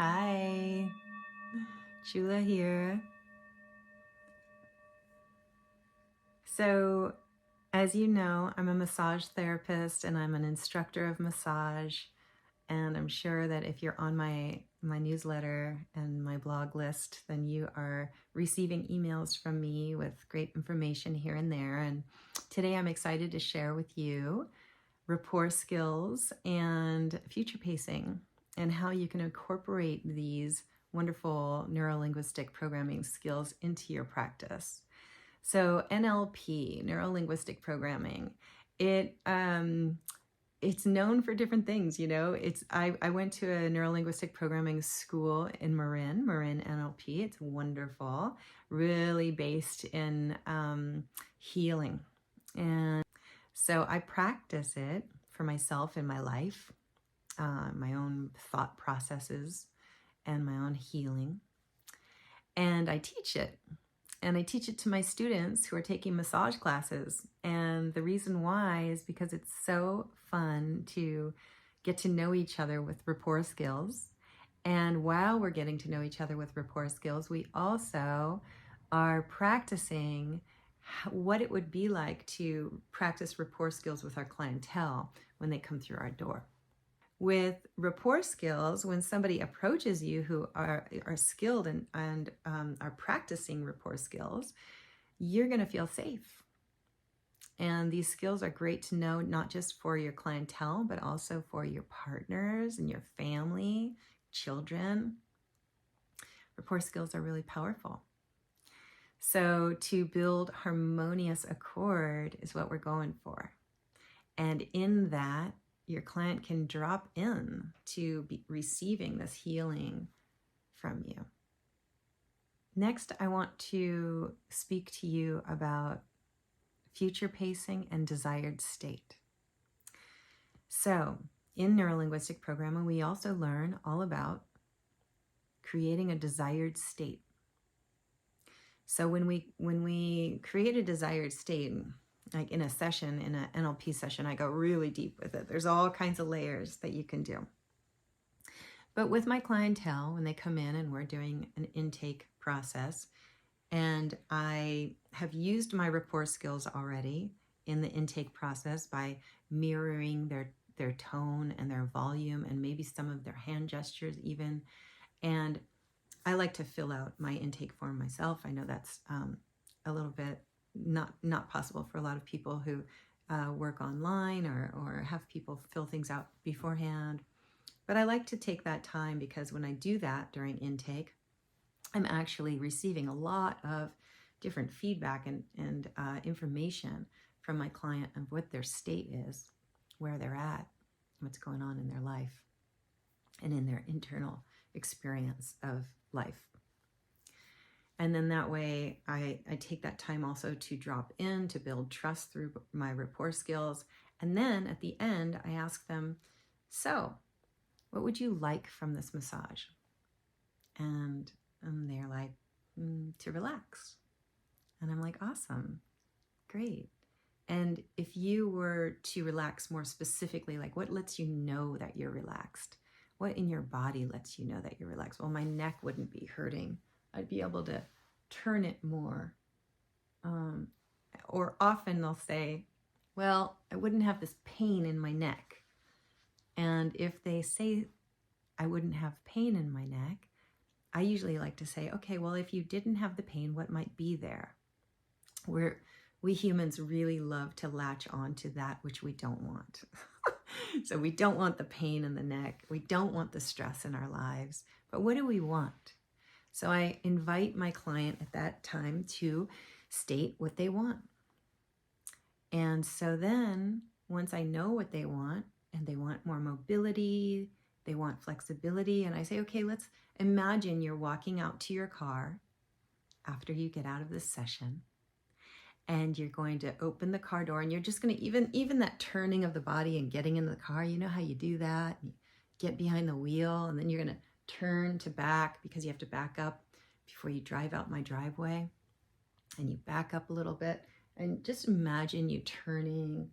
Hi, Chula here. So, as you know, I'm a massage therapist and I'm an instructor of massage. And I'm sure that if you're on my newsletter and my blog list, then you are receiving emails from me with great information here and there. And today I'm excited to share with you rapport skills and future pacing and how you can incorporate these wonderful neuro-linguistic programming skills into your practice. So NLP, neuro-linguistic programming, it's known for different things, you know. I went to a neuro-linguistic programming school in Marin NLP. It's wonderful, really based in healing. And so I practice it for myself in my life, my own thought processes and my own healing. And I teach it. And I teach it to my students who are taking massage classes. And the reason why is because it's so fun to get to know each other with rapport skills. And while we're getting to know each other with rapport skills, we also are practicing what it would be like to practice rapport skills with our clientele when they come through our door. With rapport skills, when somebody approaches you who are skilled and are practicing rapport skills, you're going to feel safe. And these skills are great to know, not just for your clientele, but also for your partners and your family, children. Rapport skills are really powerful. So to build harmonious accord is what we're going for. And in that, your client can drop in to be receiving this healing from you. Next, I want to speak to you about future pacing and desired state. So, in neurolinguistic programming, we also learn all about creating a desired state. So when we create a desired state, like in a session, in an NLP session, I go really deep with it. There's all kinds of layers that you can do. But with my clientele, when they come in and we're doing an intake process, and I have used my rapport skills already in the intake process by mirroring their tone and their volume and maybe some of their hand gestures even. And I like to fill out my intake form myself. I know that's a little bit not possible for a lot of people who work online or have people fill things out beforehand. But I like to take that time because when I do that during intake, I'm actually receiving a lot of different feedback and information from my client of what their state is, where they're at, what's going on in their life, and in their internal experience of life. And then that way I take that time also to drop in, to build trust through my rapport skills. And then at the end, I ask them, so what would you like from this massage? And they're like, to relax. And I'm like, awesome, great. And if you were to relax more specifically, like what lets you know that you're relaxed? What in your body lets you know that you're relaxed? Well, my neck wouldn't be hurting. I'd be able to turn it more. Or often they'll say, well, I wouldn't have this pain in my neck. And if they say I wouldn't have pain in my neck, I usually like to say, okay, well, if you didn't have the pain, what might be there? We humans really love to latch on to that which we don't want. So we don't want the pain in the neck. We don't want the stress in our lives. But what do we want? So I invite my client at that time to state what they want. And so then once I know what they want, and they want more mobility, they want flexibility, and I say, okay, let's imagine you're walking out to your car after you get out of this session, and you're going to open the car door, and you're just going to, even that turning of the body and getting into the car, you know how you do that? You get behind the wheel, and then you're going to turn to back because you have to back up before you drive out my driveway, and you back up a little bit, and just imagine you turning,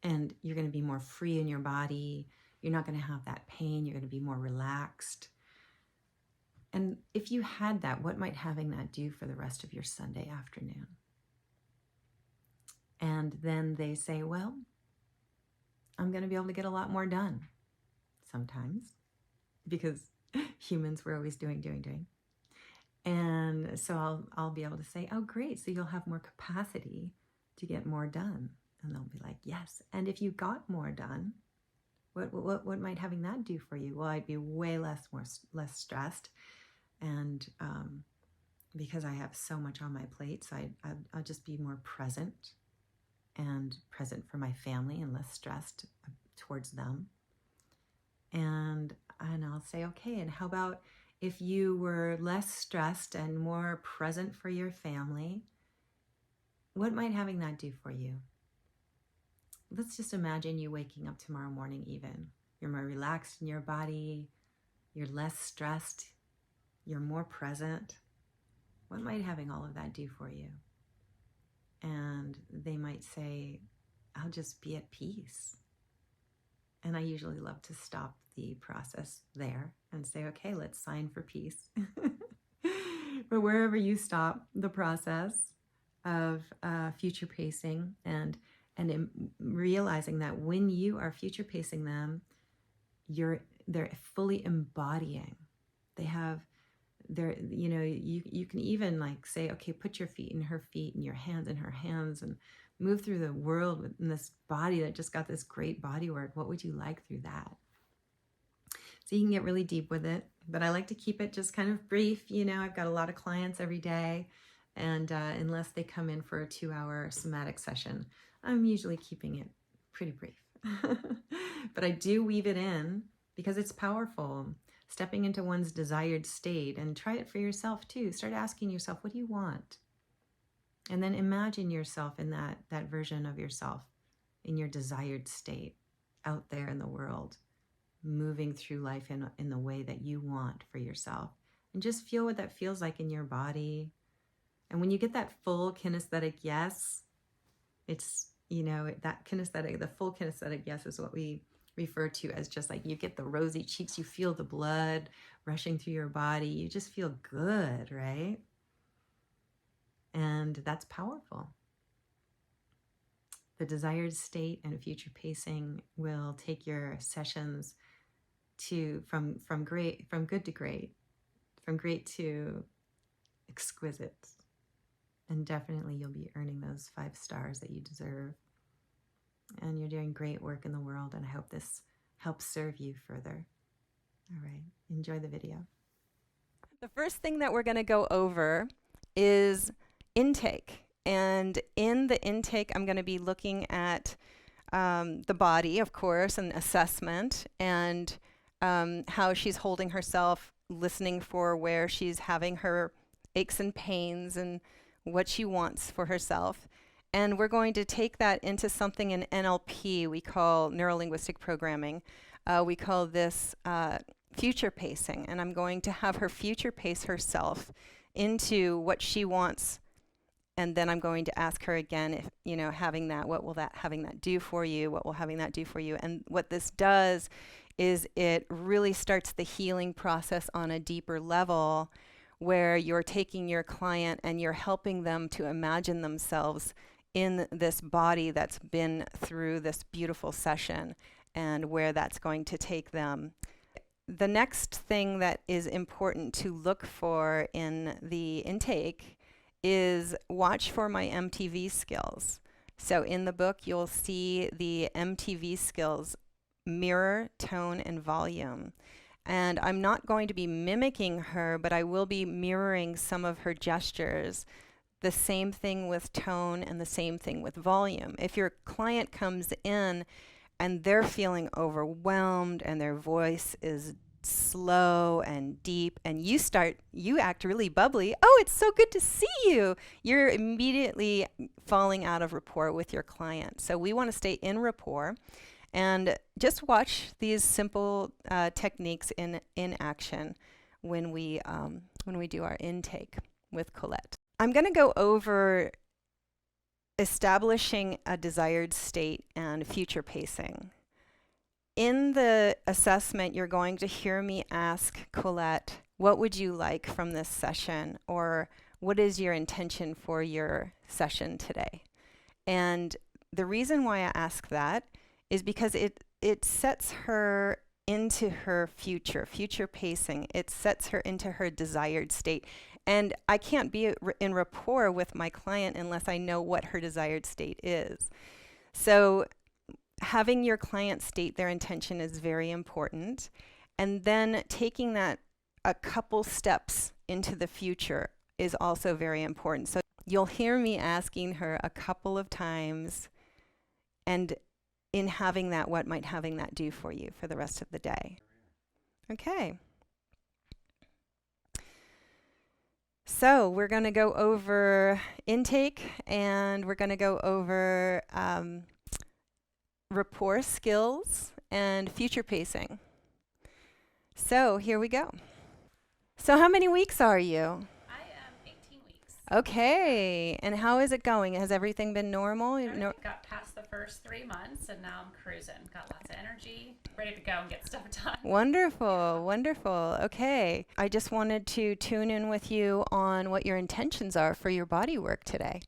and you're going to be more free in your body. You're not going to have that pain. You're going to be more relaxed. And if you had that, what might having that do for the rest of your Sunday afternoon? And then they say, well, I'm going to be able to get a lot more done sometimes, because humans, we're always doing. And so I'll be able to say, oh, great. So you'll have more capacity to get more done. And they'll be like, yes. And if you got more done, what might having that do for you? Well, I'd be way less stressed. And because I have so much on my plate, so I'll just be more present for my family and less stressed towards them. And I'll say, okay, and how about if you were less stressed and more present for your family, what might having that do for you? Let's just imagine you waking up tomorrow morning even. You're more relaxed in your body, you're less stressed, you're more present. What might having all of that do for you? And they might say, I'll just be at peace. And I usually love to stop the process there and say, okay, let's sign for peace. But wherever you stop the process of future pacing and realizing that when you are future pacing them, they're fully embodying. You can even like say, okay, put your feet in her feet and your hands in her hands and move through the world in this body that just got this great bodywork. What would you like through that? So you can get really deep with it, but I like to keep it just kind of brief. I've got a lot of clients every day, and unless they come in for a 2-hour somatic session, I'm usually keeping it pretty brief. But I do weave it in because it's powerful. Stepping into one's desired state, and try it for yourself too. Start asking yourself, what do you want? And then imagine yourself in that version of yourself in your desired state out there in the world, moving through life in the way that you want for yourself. And just feel what that feels like in your body. And when you get that full kinesthetic yes, it's, that kinesthetic, the full kinesthetic yes is what we refer to as just like you get the rosy cheeks, you feel the blood rushing through your body, you just feel good, right? And that's powerful. The desired state and future pacing will take your sessions from good to great, from great to exquisite. And definitely you'll be earning those 5 stars that you deserve. And you're doing great work in the world, and I hope this helps serve you further. All right, enjoy the video. The first thing that we're going to go over is intake. And in the intake, I'm going to be looking at the body, of course, and assessment, and how she's holding herself, listening for where she's having her aches and pains and what she wants for herself. And we're going to take that into something in NLP we call neuro-linguistic programming. We call this future pacing, and I'm going to have her future pace herself into what she wants. And then I'm going to ask her again, if having that, what will having that do for you? What will having that do for you? And what this does is it really starts the healing process on a deeper level, where you're taking your client and you're helping them to imagine themselves in this body that's been through this beautiful session, and where that's going to take them. The next thing that is important to look for in the intake is watch for my MTV skills. So in the book, you'll see the MTV skills: mirror, tone, and volume. And I'm not going to be mimicking her, but I will be mirroring some of her gestures. The same thing with tone and the same thing with volume. If your client comes in and they're feeling overwhelmed and their voice is slow and deep, and you act really bubbly, oh, it's so good to see you, you're immediately falling out of rapport with your client. So we want to stay in rapport and just watch these simple techniques in action when we do our intake with Colette. I'm going to go over establishing a desired state and future pacing. In the assessment, you're going to hear me ask Colette, what would you like from this session? Or what is your intention for your session today? And the reason why I ask that is because it sets her into her future pacing. It sets her into her desired state. And I can't be in rapport with my client unless I know what her desired state is. So having your client state their intention is very important. And then taking that a couple steps into the future is also very important. So you'll hear me asking her a couple of times, and in having that, what might having that do for you for the rest of the day? Okay. So we're going to go over intake, and we're going to go over rapport skills and future pacing. So here we go. So how many weeks are you? I am 18 weeks. Okay. And how is it going? Has everything been normal? I got past the first 3 months, and now I'm cruising. Got lots of energy, ready to go and get stuff done. Wonderful, wonderful. Okay. I just wanted to tune in with you on what your intentions are for your body work today.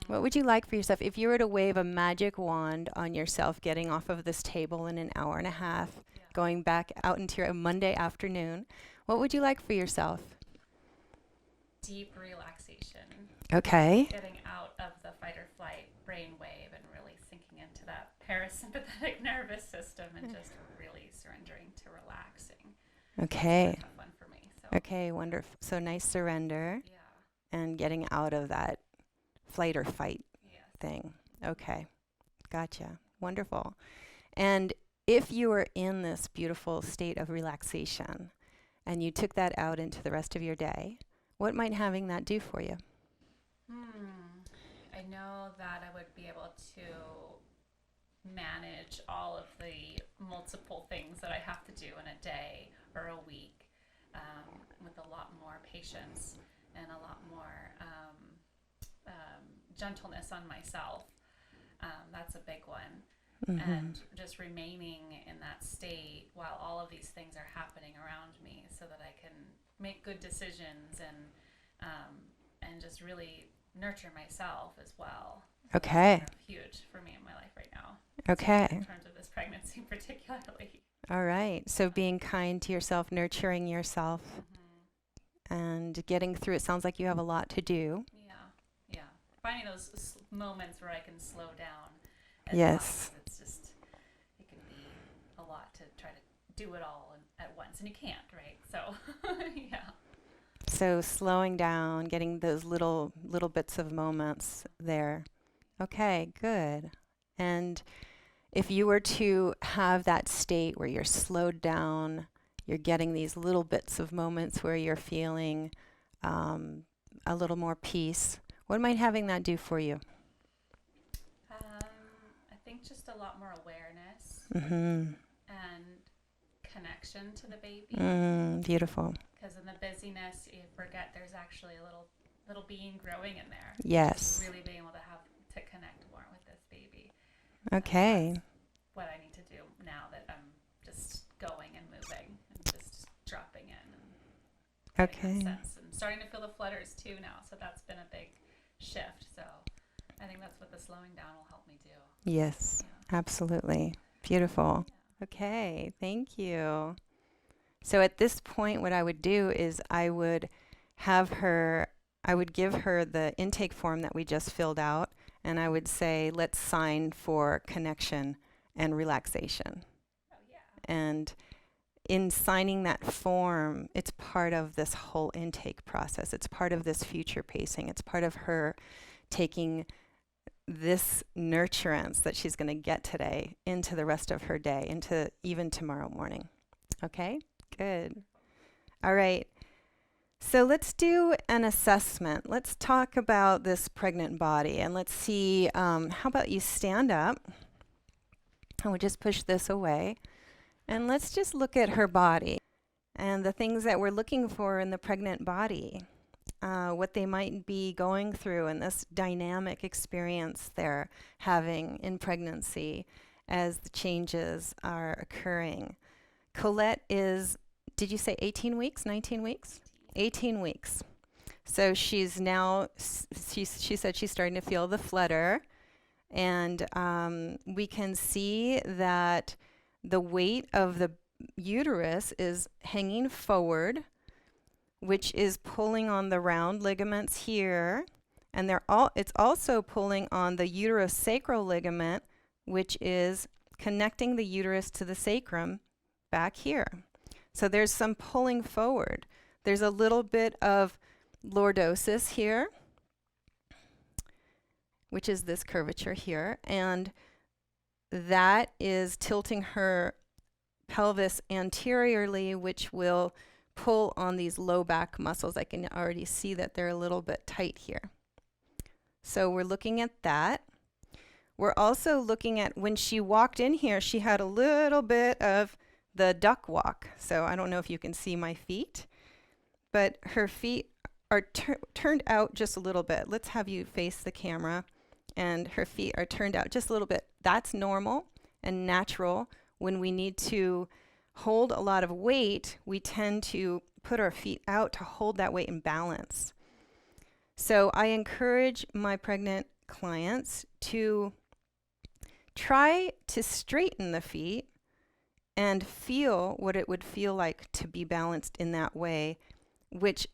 What would you like for yourself? If you were to wave a magic wand on yourself getting off of this table in an hour and a half, going back out into your Monday afternoon, what would you like for yourself? Deep relaxation. Okay. Getting out of the fight or flight brainwave and really sinking into that parasympathetic nervous system and just really surrendering to relaxing. Okay. That's a tough one for me. So. Okay, wonderful. So nice surrender and getting out of that flight or fight thing. Okay. Gotcha. Wonderful. And if you were in this beautiful state of relaxation and you took that out into the rest of your day, what might having that do for you? I know that I would be able to manage all of the multiple things that I have to do in a day or a week with a lot more patience and a lot more gentleness on myself. That's a big one. Mm-hmm. And just remaining in that state while all of these things are happening around me so that I can make good decisions and just really nurture myself as well. Okay. That's huge for me in my life right now. Okay. In terms of this pregnancy particularly. All right. So being kind to yourself, nurturing yourself, and getting through. It sounds like you have a lot to do. Yeah. Finding those moments where I can slow down. Yes. It's just, it can be a lot to try to do it all at once, and you can't, right? So, yeah. So slowing down, getting those little bits of moments there. Okay, good. And if you were to have that state where you're slowed down, you're getting these little bits of moments where you're feeling a little more peace, what might having that do for you? I think just a lot more awareness and connection to the baby. Beautiful. Because in the busyness, you forget there's actually a little being growing in there. Yes. Just really being able to connect more with this baby. Okay. That's what I need to do now that I'm just going and moving and just dropping in. And okay. Sense. And starting to feel the flutters too now, so that's been a big shift. So I think that's what the slowing down will help me do. Yes, absolutely. Beautiful. Yeah. Okay, thank you. So at this point, what I would do is I would give her the intake form that we just filled out, and I would say, let's sign for connection and relaxation. Oh, yeah. And in signing that form, it's part of this whole intake process. It's part of this future pacing. It's part of her taking this nurturance that she's going to get today into the rest of her day, into even tomorrow morning. Okay? Good. All right. So let's do an assessment. Let's talk about this pregnant body, and let's see, how about you stand up, and we'll just push this away, and let's just look at her body and the things that we're looking for in the pregnant body, what they might be going through in this dynamic experience they're having in pregnancy as the changes are occurring. Colette is did you say 18 weeks, 19 weeks? 18 weeks. So she's now, she said she's starting to feel the flutter. And we can see that the weight of the uterus is hanging forward, which is pulling on the round ligaments here. And it's also pulling on the uterosacral ligament, which is connecting the uterus to the sacrum back here. So there's some pulling forward. There's a little bit of lordosis here, which is this curvature here, and that is tilting her pelvis anteriorly, which will pull on these low back muscles. I can already see that they're a little bit tight here. So we're looking at that. We're also looking at when she walked in here, she had a little bit of the duck walk. So I don't know if you can see my feet, but her feet are turned out just a little bit. Let's have you face the camera. And her feet are turned out just a little bit. That's normal and natural. When we need to hold a lot of weight, we tend to put our feet out to hold that weight in balance. So I encourage my pregnant clients to try to straighten the feet and feel what it would feel like to be balanced in that way, which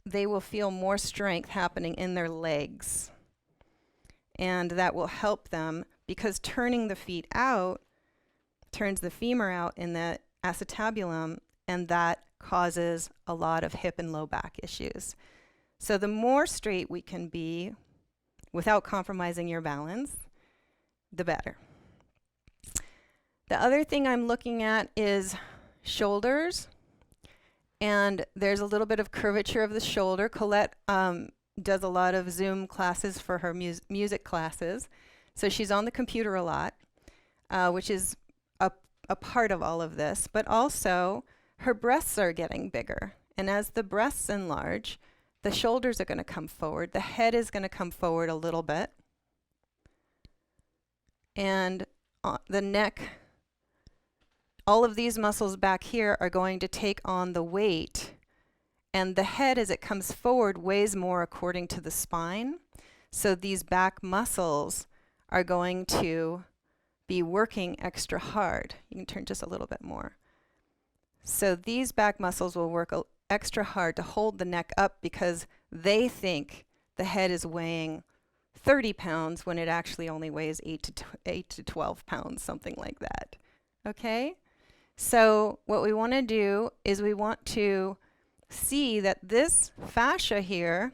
they will feel more strength happening in their legs. And that will help them, because turning the feet out turns the femur out in the acetabulum, and that causes a lot of hip and low back issues. So the more straight we can be without compromising your balance, the better. The other thing I'm looking at is shoulders. And there's a little bit of curvature of the shoulder. Colette does a lot of Zoom classes for her music classes. So she's on the computer a lot, which is a part of all of this. But also, her breasts are getting bigger. And as the breasts enlarge, the shoulders are going to come forward. The head is going to come forward a little bit. And the neck, all of these muscles back here are going to take on the weight. And the head, as it comes forward, weighs more according to the spine. So these back muscles are going to be working extra hard. You can turn just a little bit more. So these back muscles will work extra hard to hold the neck up, because they think the head is weighing 30 pounds when it actually only weighs 8 to 12 pounds, something like that. Okay? So what we want to do is we want to see that this fascia here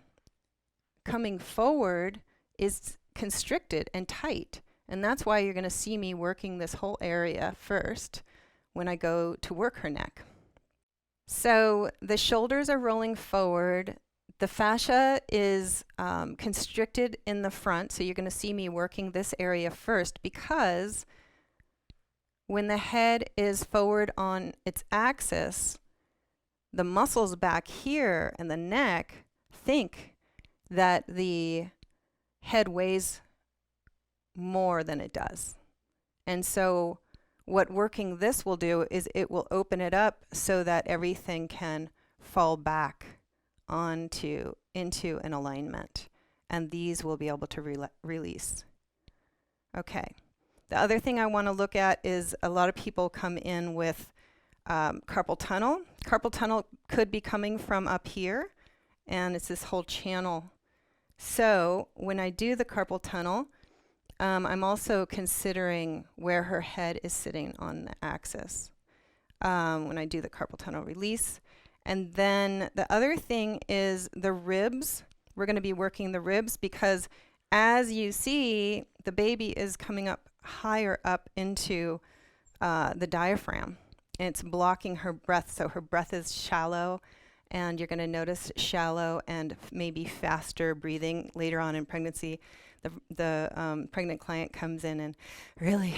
coming forward is constricted and tight. And that's why you're going to see me working this whole area first when I go to work her neck. So the shoulders are rolling forward. The fascia is constricted in the front. So you're going to see me working this area first, because when the head is forward on its axis, the muscles back here and the neck think that the head weighs more than it does. And so what working this will do is it will open it up so that everything can fall back into an alignment. And these will be able to release. Okay. The other thing I want to look at is a lot of people come in with carpal tunnel. Carpal tunnel could be coming from up here, and it's this whole channel. So when I do the carpal tunnel, I'm also considering where her head is sitting on the axis when I do the carpal tunnel release. And then the other thing is the ribs. We're going to be working the ribs, because as you see, the baby is coming up higher up into the diaphragm. And it's blocking her breath, so her breath is shallow, and you're going to notice shallow and maybe faster breathing later on in pregnancy. The pregnant client comes in and really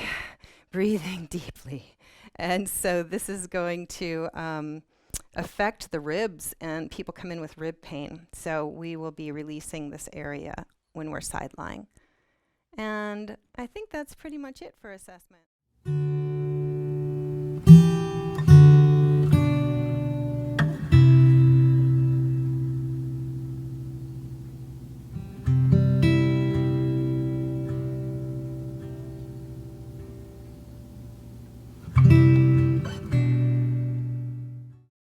breathing deeply. And so this is going to affect the ribs, and people come in with rib pain. So we will be releasing this area when we're side lying. And I think that's pretty much it for assessment.